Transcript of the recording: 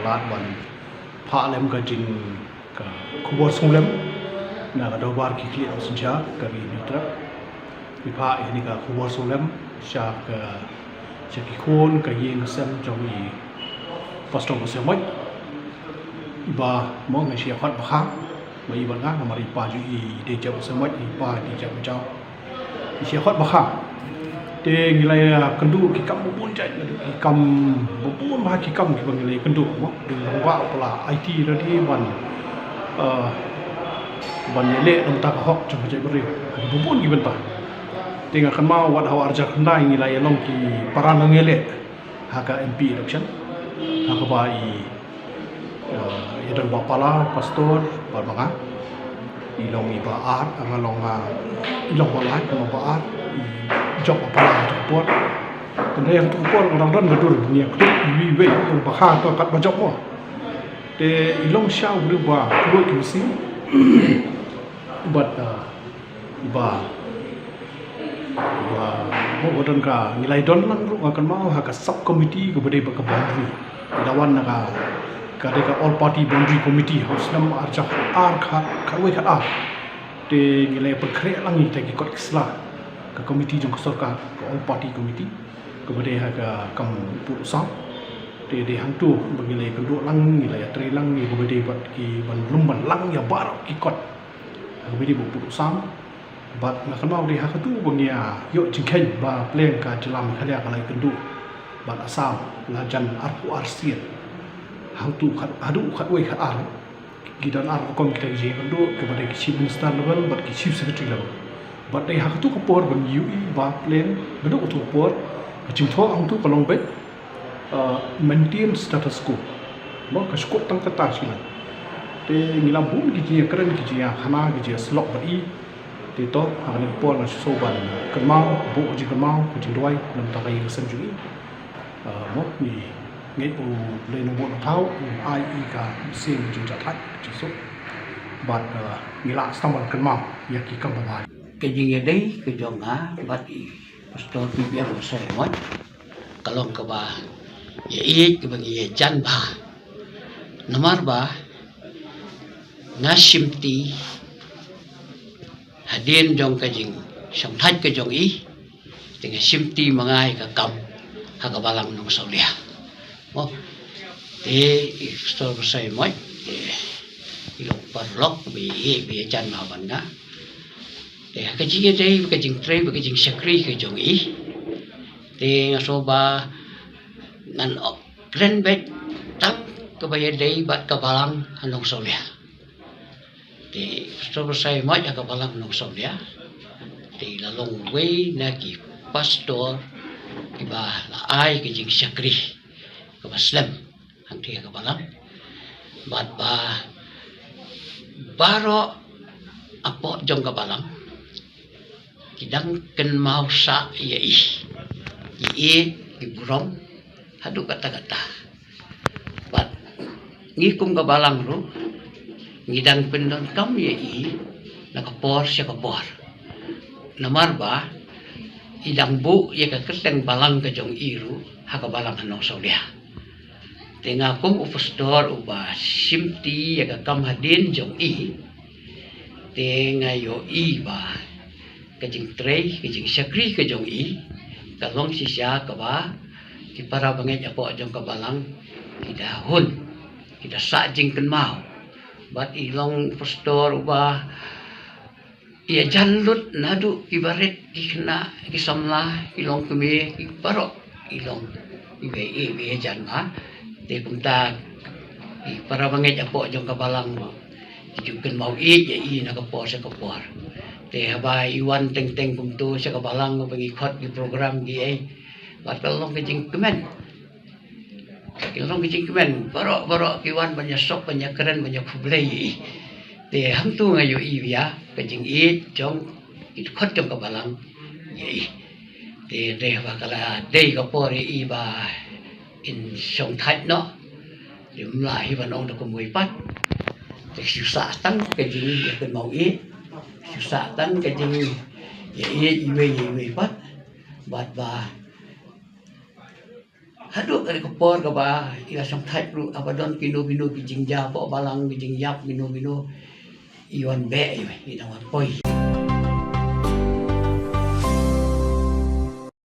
kalat ban pha lem ka jing ka khubor sung lem na ka dobar ki kli au sinja ka ri mitra pi pha ini ka khubor sung lem sha ka ki khon ka yeng sem jong i pastor ko semai iba mo ngai sia khat bakha ma iba nga ma ri pa ju i de jam semai i pa di jam jao i sia khat bakha te ngilai kendu ki kam bubun jai ki kam bubun ma ki kam ki bang ngilai kendu mo ding wa pala IT radi ban le dong ta hok chong jai beri bubun ki benta tinga kan ma wat haw arja khandai ngilai long ki paran ngele haka MP election haka ba i dan bapala pastor barmanga ilong iba ar angalong ilong wala ko ba ar job bapala tu pot kan yang tu pot orang dan bedur ni aku iwi we yang bakha to kat bajok mo te ilong sha uru ba ko ki si but iba mo bodan ka nilai don lang ru akan mau ha ka sub committee ko bade ba ka boundary dawan na ka deka all party boundary committee house nam arja ar kharwe kha te ngilai perkre lang ni te ki kot kisla ka committee jong sorka ka all party committee ko bade ha ka kam pu sam te de hang tu bangilai kendu lang ngilai tre lang ni ko bade bat ki ban lum ban lang ya bar ki kot ko bade bu pu sam bat na kan mau de ha ka tu bangia yo jingkhen ba pleng ka jalam khalia ka lai kendu bat asam la jan arpu arsian hang tu khat adu khat wei khat ar gidan ar kom kita je kendu kepada chief minister level bat ki chief secretary level bat dai hak tu ko por ban UI ba plane bedu tu por jing tho ang tu kolong bet maintain status quo mo ka skot tang ta sila te ngila bun ki ji keren ki ji hana ki ji slok ba i te to hagan por na so ban kemau bu ji kemau ku ji doi nam ta kai sem ju mo ni ngai pu le no bo thau ai i ka sim ju ja thai ji so bat ngila stamal kemau ya ki kam ba cái gì đấy cái chỗ ngã bắt pastor PBM saya mau kalau ke bah ya iya ke bagi ya jan bah nomor bah ngasimti hadin jong ke jing song thaj ke jong i dengan simti mangai ke kam ha ke balang nong saulia mo pastor saya mau ilok parlok bi jan bah banga cái gì đây cái chuyện trade cái chuyện sakri cái chuyện ý thì số ba ngành grand bet tăng cái bây giờ đây bắt cái balang nông sầu lẻ thì số sai mất cái balang nông sầu lẻ thì là long way na ki pastor cái ba là ai cái chuyện sakri cái ba slam hàng thì cái balang bắt ba baro apa jong cái balang kidang ken mau sa ye i burong hadu kata-kata bat ngikum ka balang ru ngidang pendon kam ye i nakapor siya kapor namar ba idang bu ye ka keteng balang ka jong iru ha ka balang hanong saulia tenga kum upastor uba simti ye ka kam hadin jong i tenga yo i ba kajing tray kajing sakri kajong i kalong sisya kaba ki para bangai apo jong kabalang idahun ida sajing kenmau bat ilong pastor uba ia janlut nadu ibaret kena kisamla ilong kemi ki parok ilong ibe janma te punta para bangai apo jong kabalang juken mau i ya i na kapor sa kapor te haba iwan teng kum tu sa kabalang mo pangikot di program di ay bat kalong kajing kemen baro iwan banyak sok banyak keren banyak kublai te ham tu ngayo i ya kajing i jong ikot jong kabalang ye te de ba kala de kapor i ba in song thai no dim lai ban ong da kumui pat te susah tang kajing ya ken mau i susah tan cái gì vậy về pat bat ba Haduk kali kepor ka ba ila sang type ru abadon pino bijing ja po balang bijing yap bino iwan be ina wan poi